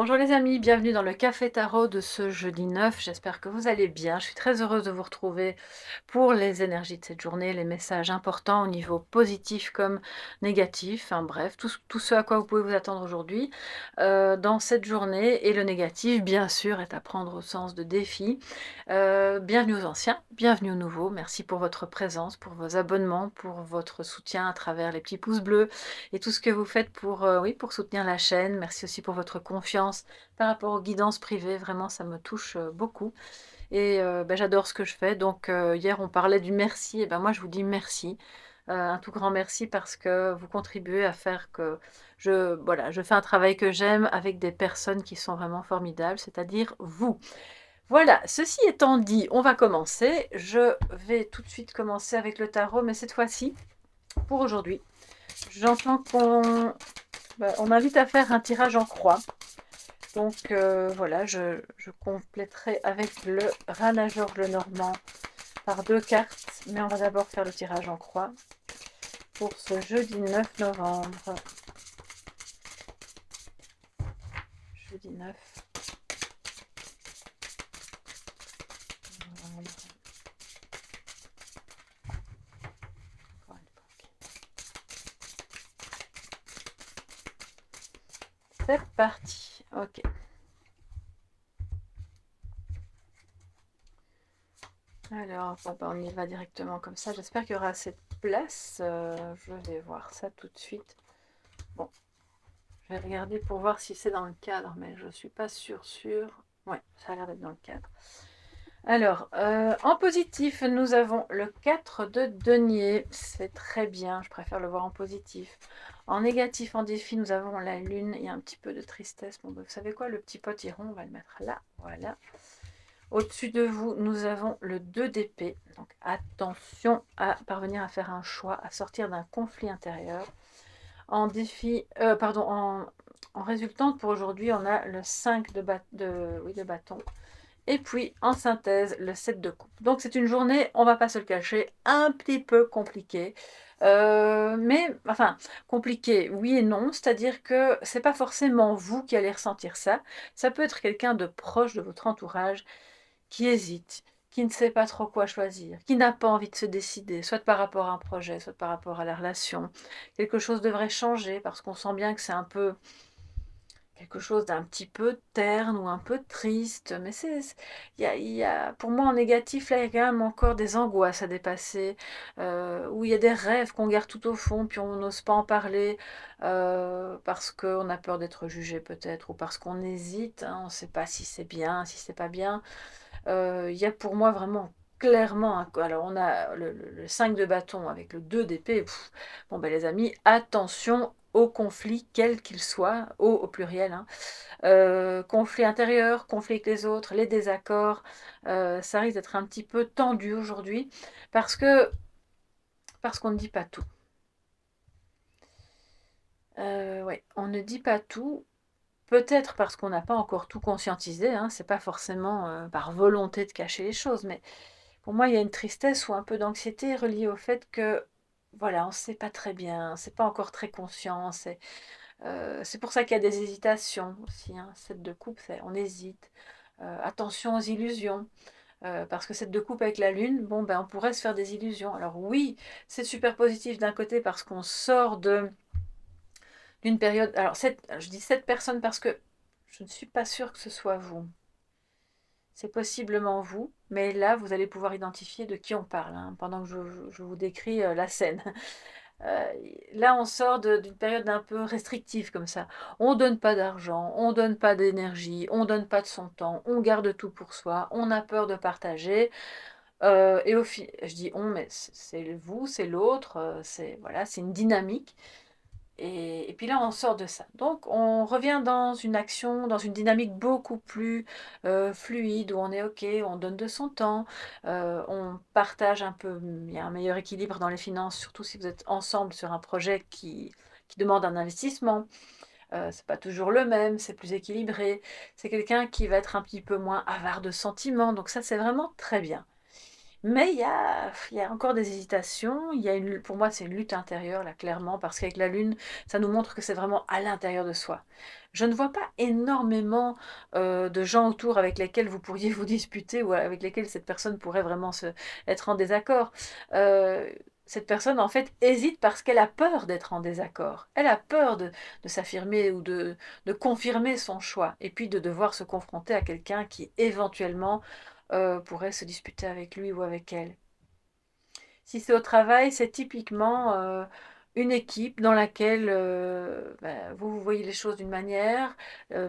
Bonjour les amis, bienvenue dans le Café Tarot de ce jeudi 9. J'espère que vous allez bien. Je suis très heureuse de vous retrouver pour les énergies de cette journée, les messages importants au niveau positif comme négatif. Enfin bref, tout ce à quoi vous pouvez vous attendre aujourd'hui dans cette journée. Et le négatif, bien sûr, est à prendre au sens de défi. Bienvenue aux anciens, bienvenue aux nouveaux. Merci pour votre présence, pour vos abonnements, pour votre soutien à travers les petits pouces bleus et tout ce que vous faites pour, oui, pour soutenir la chaîne. Merci aussi pour votre confiance par rapport aux guidances privées. Vraiment, ça me touche beaucoup. Et j'adore ce que je fais. Donc, hier, on parlait du merci. Et ben, moi, je vous dis merci. Un tout grand merci parce que vous contribuez à faire que voilà, je fais un travail que j'aime avec des personnes qui sont vraiment formidables, c'est-à-dire vous. Voilà, ceci étant dit, on va commencer. Je vais tout de suite commencer avec le tarot, mais cette fois-ci, pour aujourd'hui, j'entends on m'invite à faire un tirage en croix. Donc voilà, je compléterai avec le Rana Georges Lenormand par 2 cartes. Mais on va d'abord faire le tirage en croix pour ce jeudi 9 novembre. Jeudi 9 novembre. Encore une fois. C'est parti. Ok. Alors, on y va directement comme ça. J'espère qu'il y aura assez de place. Je vais voir ça tout de suite. Bon, je vais regarder pour voir si c'est dans le cadre, mais je ne suis pas sûre. Ouais, ça a l'air d'être dans le cadre. Alors, en positif, nous avons le 4 de denier. C'est très bien, je préfère le voir en positif. En négatif, en défi, nous avons la lune. Il y a un petit peu de tristesse. Bon, vous savez quoi, le petit pot iron, on va le mettre là. Voilà. Au-dessus de vous, nous avons le 2 d'épée. Donc attention à parvenir à faire un choix, à sortir d'un conflit intérieur. En défi, en résultante pour aujourd'hui, on a le 5 de bâton. Et puis en synthèse, le 7 de coupe. Donc c'est une journée, on ne va pas se le cacher, un petit peu compliquée. Mais enfin, compliqué, oui et non, c'est-à-dire que c'est pas forcément vous qui allez ressentir ça. Ça peut être quelqu'un de proche de votre entourage qui hésite, qui ne sait pas trop quoi choisir, qui n'a pas envie de se décider, soit par rapport à un projet, soit par rapport à la relation. Quelque chose devrait changer parce qu'on sent bien que c'est un peu quelque chose d'un petit peu terne ou un peu triste, mais pour moi en négatif, là, il y a quand même encore des angoisses à dépasser, où il y a des rêves qu'on garde tout au fond, puis on n'ose pas en parler, parce qu'on a peur d'être jugé peut-être, ou parce qu'on hésite, hein, on ne sait pas si c'est bien, si c'est pas bien. Il y a pour moi vraiment clairement alors on a le 5 de bâton avec le 2 d'épée. Bon ben les amis, attention au conflit quel qu'il soit, au pluriel, hein. Conflit intérieur, conflit avec les autres, les désaccords, ça risque d'être un petit peu tendu aujourd'hui parce qu'on ne dit pas tout. Ouais, on ne dit pas tout. Peut-être parce qu'on n'a pas encore tout conscientisé, hein, c'est pas forcément par volonté de cacher les choses, mais pour moi, il y a une tristesse ou un peu d'anxiété reliée au fait que, voilà, on ne sait pas très bien, c'est pas encore très conscient. C'est pour ça qu'il y a des hésitations aussi, hein. 7 de coupe, on hésite. Attention aux illusions, parce que 7 de coupe avec la lune, bon, ben, on pourrait se faire des illusions. Alors oui, c'est super positif d'un côté parce qu'on sort d'une période. Alors, je dis 7 personnes parce que je ne suis pas sûre que ce soit vous. C'est possiblement vous, mais là, vous allez pouvoir identifier de qui on parle, hein, pendant que je vous décris la scène. Euh, Là, on sort d'une période un peu restrictive comme ça. On ne donne pas d'argent, on ne donne pas d'énergie, on ne donne pas de son temps, on garde tout pour soi, on a peur de partager. Et je dis on, mais c'est vous, c'est l'autre, voilà, c'est une dynamique. Et puis là, on sort de ça. Donc, on revient dans une action, dans une dynamique beaucoup plus fluide, où on est OK, on donne de son temps, on partage un peu, il y a un meilleur équilibre dans les finances, surtout si vous êtes ensemble sur un projet qui demande un investissement. C'est pas toujours le même, c'est plus équilibré. C'est quelqu'un qui va être un petit peu moins avare de sentiments, donc ça, c'est vraiment très bien. Mais il y a encore des hésitations, pour moi c'est une lutte intérieure là clairement, parce qu'avec la lune, ça nous montre que c'est vraiment à l'intérieur de soi. Je ne vois pas énormément de gens autour avec lesquels vous pourriez vous disputer ou avec lesquels cette personne pourrait vraiment être en désaccord. Euh, cette personne en fait hésite parce qu'elle a peur d'être en désaccord. Elle a peur de s'affirmer ou de confirmer son choix et puis de devoir se confronter à quelqu'un qui éventuellement pourrait se disputer avec lui ou avec elle. Si c'est au travail, c'est typiquement une équipe dans laquelle vous voyez les choses d'une manière,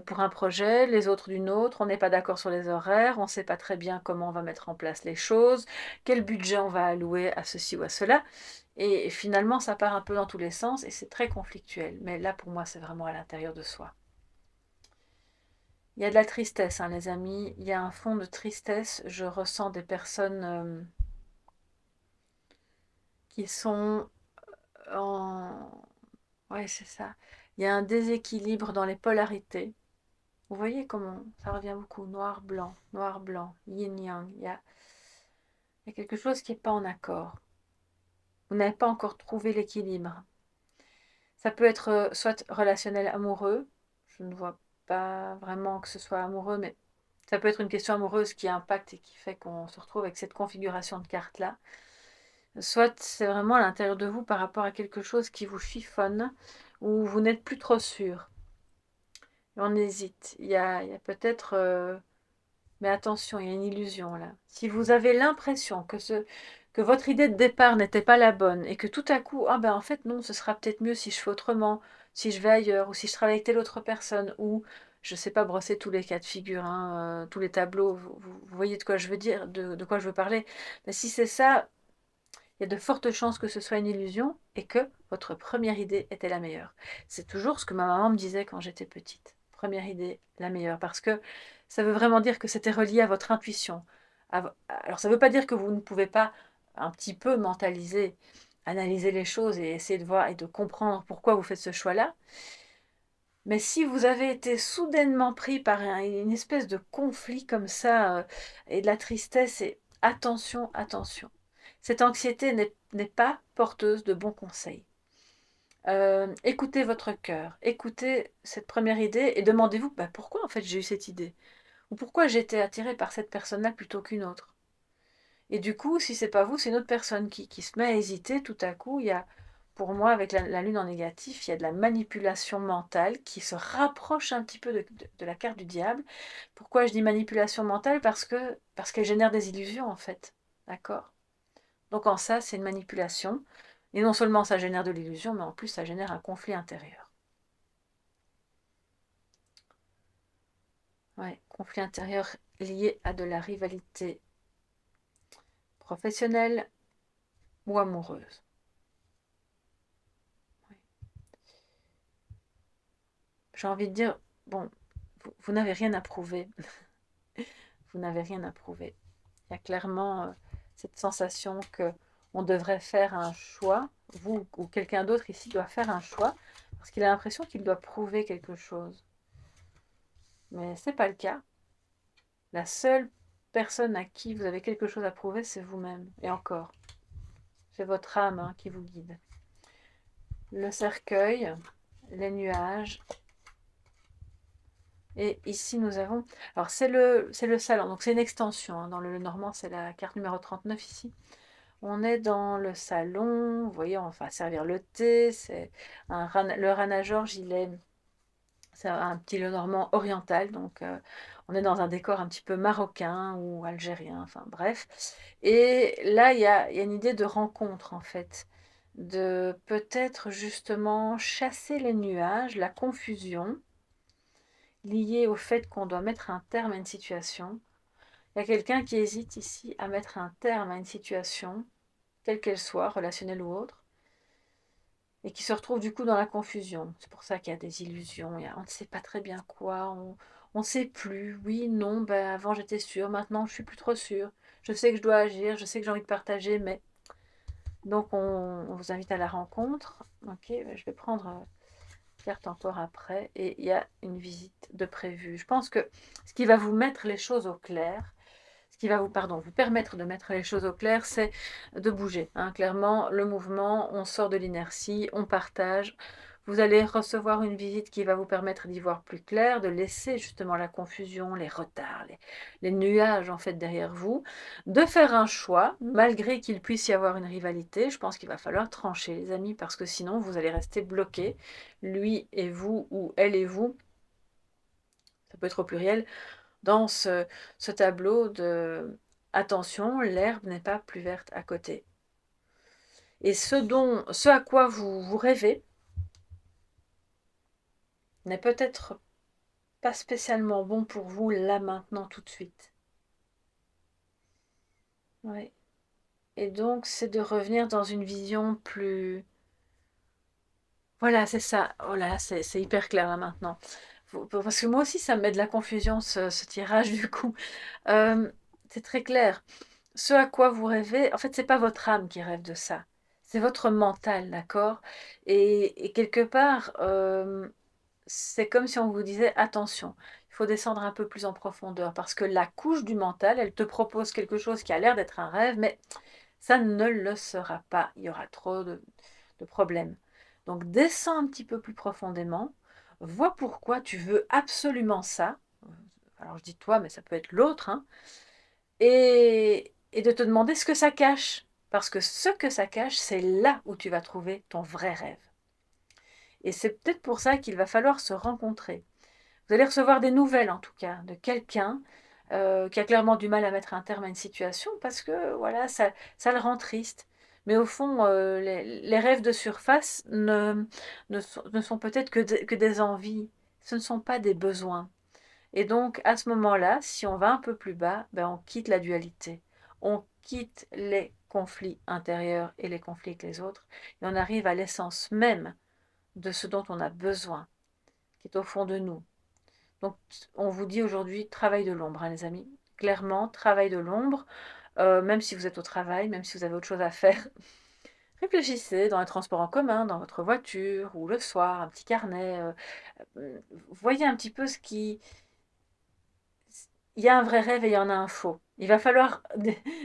pour un projet, les autres d'une autre, on n'est pas d'accord sur les horaires, on ne sait pas très bien comment on va mettre en place les choses, quel budget on va allouer à ceci ou à cela, et finalement ça part un peu dans tous les sens et c'est très conflictuel. Mais là pour moi c'est vraiment à l'intérieur de soi. Il y a de la tristesse, hein, les amis, il y a un fond de tristesse, je ressens des personnes qui sont en... Ouais, c'est ça. Il y a un déséquilibre dans les polarités. Vous voyez comment ça revient beaucoup, noir, blanc, yin-yang. Il y a quelque chose qui n'est pas en accord. Vous n'avez pas encore trouvé l'équilibre. Ça peut être soit relationnel amoureux, je ne vois pas vraiment que ce soit amoureux, mais ça peut être une question amoureuse qui impacte et qui fait qu'on se retrouve avec cette configuration de cartes-là. Soit c'est vraiment à l'intérieur de vous par rapport à quelque chose qui vous chiffonne, ou vous n'êtes plus trop sûr. On hésite. Il y a peut-être... mais attention, il y a une illusion là. Si vous avez l'impression que votre idée de départ n'était pas la bonne et que tout à coup, ah ben en fait non, ce sera peut-être mieux si je fais autrement, si je vais ailleurs, ou si je travaille avec telle autre personne, ou je ne sais pas brosser tous les cas de figure, hein, tous les tableaux, vous voyez de quoi je veux dire, de quoi je veux parler. Mais si c'est ça, il y a de fortes chances que ce soit une illusion et que votre première idée était la meilleure. C'est toujours ce que ma maman me disait quand j'étais petite. Première idée, la meilleure. Parce que ça veut vraiment dire que c'était relié à votre intuition. Alors ça ne veut pas dire que vous ne pouvez pas un petit peu mentaliser, analyser les choses et essayer de voir et de comprendre pourquoi vous faites ce choix-là. Mais si vous avez été soudainement pris par une espèce de conflit comme ça et de la tristesse, et attention, attention. Cette anxiété n'est pas porteuse de bons conseils. Écoutez votre cœur, écoutez cette première idée et demandez-vous pourquoi en fait j'ai eu cette idée ou pourquoi j'ai été attirée par cette personne-là plutôt qu'une autre. Et du coup, si c'est pas vous, c'est une autre personne qui se met à hésiter. Tout à coup, il y a, pour moi, avec la lune en négatif, il y a de la manipulation mentale qui se rapproche un petit peu de la carte du diable. Pourquoi je dis manipulation mentale? Parce qu'elle génère des illusions en fait. D'accord? Donc en ça, c'est une manipulation. Et non seulement ça génère de l'illusion, mais en plus ça génère un conflit intérieur. Ouais, conflit intérieur lié à de la rivalité professionnelle ou amoureuse. Ouais. J'ai envie de dire, bon, vous n'avez rien à prouver. Vous n'avez rien à prouver. Il y a clairement cette sensation que on devrait faire un choix, vous ou quelqu'un d'autre ici doit faire un choix, parce qu'il a l'impression qu'il doit prouver quelque chose. Mais ce n'est pas le cas. La seule personne à qui vous avez quelque chose à prouver, c'est vous-même. Et encore, c'est votre âme hein, qui vous guide. Le cercueil, les nuages. Et ici, nous avons... Alors, c'est le salon. Donc, c'est une extension. Hein. Dans le Normand, c'est la carte numéro 39 ici. On est dans le salon. Vous voyez, on va servir le thé. C'est le Rana-Georges, c'est un petit Lenormand oriental, donc on est dans un décor un petit peu marocain ou algérien, enfin bref. Et là, il y a une idée de rencontre en fait, de peut-être justement chasser les nuages, la confusion liée au fait qu'on doit mettre un terme à une situation. Il y a quelqu'un qui hésite ici à mettre un terme à une situation, quelle qu'elle soit, relationnelle ou autre, et qui se retrouve du coup dans la confusion. C'est pour ça qu'il y a des illusions, on ne sait pas très bien quoi, on ne sait plus, oui, non, avant j'étais sûre, maintenant je suis plus trop sûre. Je sais que je dois agir, je sais que j'ai envie de partager, mais... Donc on vous invite à la rencontre. Ok, je vais prendre carte encore après, et il y a une visite de prévue. Je pense que ce qui va vous mettre les choses au clair, ce ce qui va vous, pardon, vous permettre de mettre les choses au clair, c'est de bouger. Hein. Clairement, le mouvement, on sort de l'inertie, on partage. Vous allez recevoir une visite qui va vous permettre d'y voir plus clair, de laisser justement la confusion, les retards, les nuages en fait derrière vous, de faire un choix, malgré qu'il puisse y avoir une rivalité. Je pense qu'il va falloir trancher, les amis, parce que sinon vous allez rester bloqués, lui et vous, ou elle et vous, ça peut être au pluriel, dans ce tableau de attention, l'herbe n'est pas plus verte à côté. Et ce à quoi vous rêvez n'est peut-être pas spécialement bon pour vous là maintenant tout de suite. Ouais. Et donc c'est de revenir dans une vision plus... Voilà, c'est ça. Oh là, c'est hyper clair là maintenant. Parce que moi aussi ça me met de la confusion ce tirage du coup. C'est très clair. Ce à quoi vous rêvez, en fait, c'est pas votre âme qui rêve de ça. C'est votre mental, d'accord? Et quelque part, c'est comme si on vous disait: «Attention, il faut descendre un peu plus en profondeur» parce que la couche du mental, elle te propose quelque chose qui a l'air d'être un rêve, mais ça ne le sera pas. Il y aura trop de problèmes. Donc descends un petit peu plus profondément, vois pourquoi tu veux absolument ça. Alors je dis toi, mais ça peut être l'autre, hein. Et de te demander ce que ça cache. Parce que ce que ça cache, c'est là où tu vas trouver ton vrai rêve. Et c'est peut-être pour ça qu'il va falloir se rencontrer. Vous allez recevoir des nouvelles, en tout cas, de quelqu'un qui a clairement du mal à mettre un terme à une situation parce que voilà, ça le rend triste. Mais au fond, les rêves de surface ne sont peut-être que des envies. Ce ne sont pas des besoins. Et donc, à ce moment-là, si on va un peu plus bas, ben, on quitte la dualité. On quitte les conflits intérieurs et les conflits avec les autres. Et on arrive à l'essence même de ce dont on a besoin, qui est au fond de nous. Donc, on vous dit aujourd'hui, travail de l'ombre, hein, les amis. Clairement, travail de l'ombre. Même si vous êtes au travail, même si vous avez autre chose à faire, réfléchissez dans les transports en commun, dans votre voiture, ou le soir, un petit carnet. Voyez un petit peu ce qui il y a un vrai rêve et il y en a un faux. Il va falloir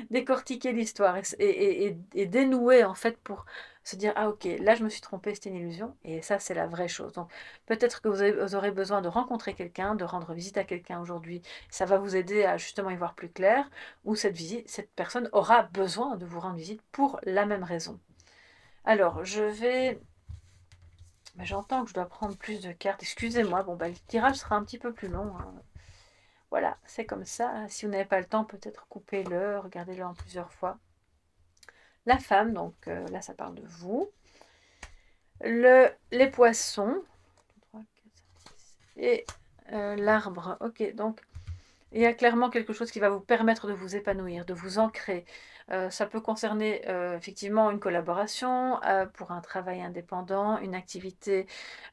décortiquer l'histoire et dénouer en fait pour se dire ah ok là je me suis trompée, c'était une illusion et ça c'est la vraie chose. Donc peut-être que vous aurez besoin de rencontrer quelqu'un, de rendre visite à quelqu'un aujourd'hui. Ça va vous aider à justement y voir plus clair. Ou cette personne aura besoin de vous rendre visite pour la même raison. Alors je vais... Mais j'entends que je dois prendre plus de cartes. Excusez-moi, bon bah le tirage sera un petit peu plus long, hein. Voilà, c'est comme ça. Si vous n'avez pas le temps, peut-être coupez-le, regardez-le en plusieurs fois. La femme, donc là ça parle de vous. Les poissons. Et l'arbre. Ok, donc il y a clairement quelque chose qui va vous permettre de vous épanouir, de vous ancrer. Ça peut concerner effectivement une collaboration pour un travail indépendant, une activité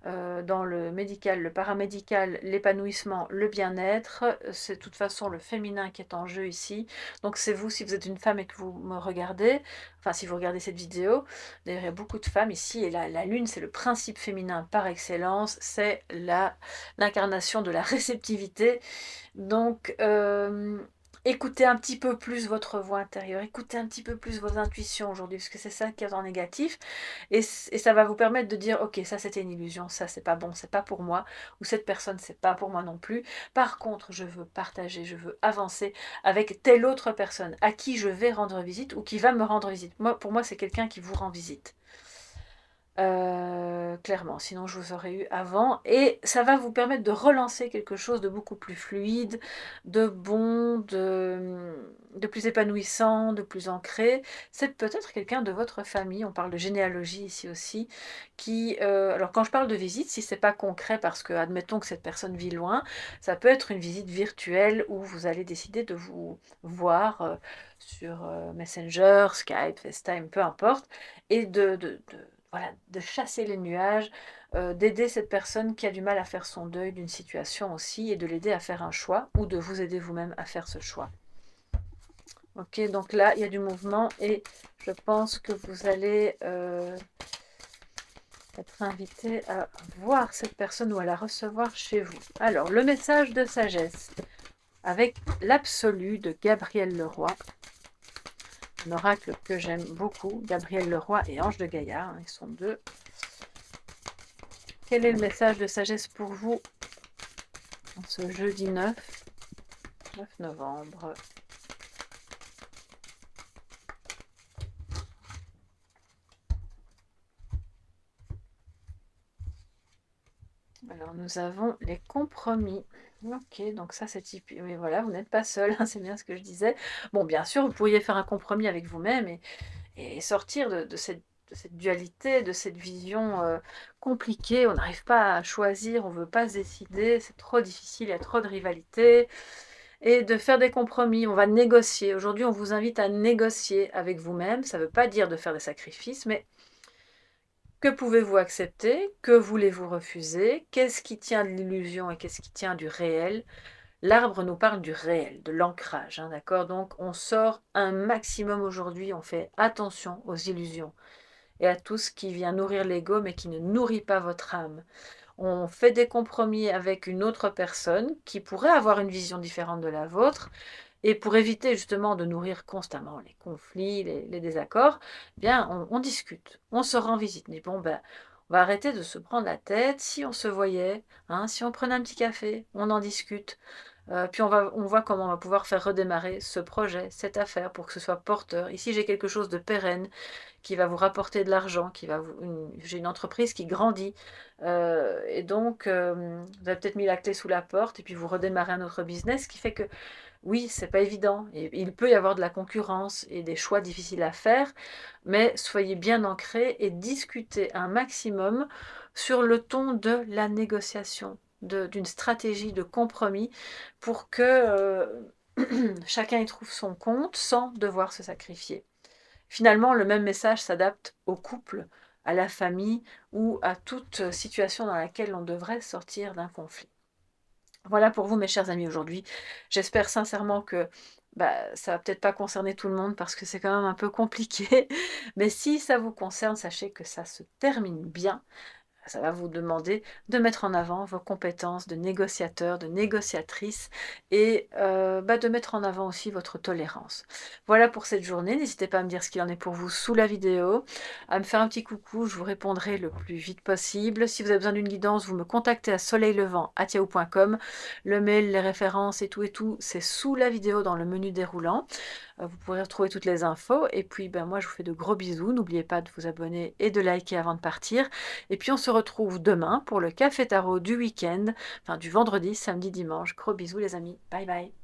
dans le médical, le paramédical, l'épanouissement, le bien-être. C'est de toute façon le féminin qui est en jeu ici. Donc c'est vous, si vous êtes une femme et que vous me regardez, enfin si vous regardez cette vidéo, d'ailleurs il y a beaucoup de femmes ici, et la lune c'est le principe féminin par excellence, c'est l'incarnation de la réceptivité. Donc, écoutez un petit peu plus votre voix intérieure, écoutez un petit peu plus vos intuitions aujourd'hui, parce que c'est ça qui est en négatif, et ça va vous permettre de dire, ok, ça c'était une illusion, ça c'est pas bon, c'est pas pour moi, ou cette personne c'est pas pour moi non plus. Par contre, je veux partager, je veux avancer avec telle autre personne à qui je vais rendre visite ou qui va me rendre visite. Pour moi, c'est quelqu'un qui vous rend visite. Clairement, sinon je vous aurais eu avant. Et ça va vous permettre de relancer quelque chose de beaucoup plus fluide, de bon, de plus épanouissant, de plus ancré. C'est peut-être quelqu'un de votre famille, on parle de généalogie ici aussi, qui... alors quand je parle de visite, si c'est pas concret, parce que admettons que cette personne vit loin, ça peut être une visite virtuelle où vous allez décider de vous voir sur Messenger, Skype, FaceTime, peu importe, et voilà, de chasser les nuages, d'aider cette personne qui a du mal à faire son deuil d'une situation aussi, et de l'aider à faire un choix, ou de vous aider vous-même à faire ce choix. Ok, donc là, il y a du mouvement, et je pense que vous allez être invité à voir cette personne ou à la recevoir chez vous. Alors, le message de sagesse avec l'absolu de Gabriel Leroy. Un oracle que j'aime beaucoup, Gabriel Leroy et Ange de Gaillard, ils sont deux. Quel est le message de sagesse pour vous en ce jeudi 9 novembre? Alors, nous avons les compromis. Ok, donc ça c'est typique. Mais voilà, vous n'êtes pas seul, hein, c'est bien ce que je disais. Bon, bien sûr, vous pourriez faire un compromis avec vous-même et sortir de cette dualité, de cette vision compliquée. On n'arrive pas à choisir, on ne veut pas se décider, c'est trop difficile, il y a trop de rivalité. Et de faire des compromis, on va négocier. Aujourd'hui, on vous invite à négocier avec vous-même. Ça ne veut pas dire de faire des sacrifices, mais que pouvez-vous accepter? Que voulez-vous refuser? Qu'est-ce qui tient de l'illusion et qu'est-ce qui tient du réel? L'arbre nous parle du réel, de l'ancrage, hein, d'accord? Donc on sort un maximum aujourd'hui, on fait attention aux illusions et à tout ce qui vient nourrir l'ego mais qui ne nourrit pas votre âme. On fait des compromis avec une autre personne qui pourrait avoir une vision différente de la vôtre. Et pour éviter justement de nourrir constamment les conflits, les désaccords, eh bien on discute, on se rend visite. Mais bon, ben, on va arrêter de se prendre la tête. Si on se voyait, hein, si on prenait un petit café, on en discute. Puis on voit comment on va pouvoir faire redémarrer ce projet, cette affaire, pour que ce soit porteur. Ici, j'ai quelque chose de pérenne qui va vous rapporter de l'argent, j'ai une entreprise qui grandit. Et donc, vous avez peut-être mis la clé sous la porte et puis vous redémarrez un autre business, ce qui fait que oui, c'est pas évident. Et il peut y avoir de la concurrence et des choix difficiles à faire, mais soyez bien ancrés et discutez un maximum sur le ton de la négociation, d'une stratégie de compromis pour que chacun y trouve son compte sans devoir se sacrifier. Finalement, le même message s'adapte au couple, à la famille ou à toute situation dans laquelle on devrait sortir d'un conflit. Voilà pour vous, mes chers amis, aujourd'hui. J'espère sincèrement que ça va peut-être pas concerner tout le monde parce que c'est quand même un peu compliqué. Mais si ça vous concerne, sachez que ça se termine bien. Ça va vous demander de mettre en avant vos compétences de négociateur, de négociatrice et de mettre en avant aussi votre tolérance. Voilà pour cette journée. N'hésitez pas à me dire ce qu'il en est pour vous sous la vidéo, à me faire un petit coucou, je vous répondrai le plus vite possible. Si vous avez besoin d'une guidance, vous me contactez à soleillevent@yahoo.com. Le mail, les références et tout, c'est sous la vidéo dans le menu déroulant. Vous pourrez retrouver toutes les infos. Et puis, moi, je vous fais de gros bisous. N'oubliez pas de vous abonner et de liker avant de partir. Et puis, on se retrouve demain pour le Café Tarot du week-end, enfin du vendredi, samedi, dimanche. Gros bisous, les amis. Bye bye.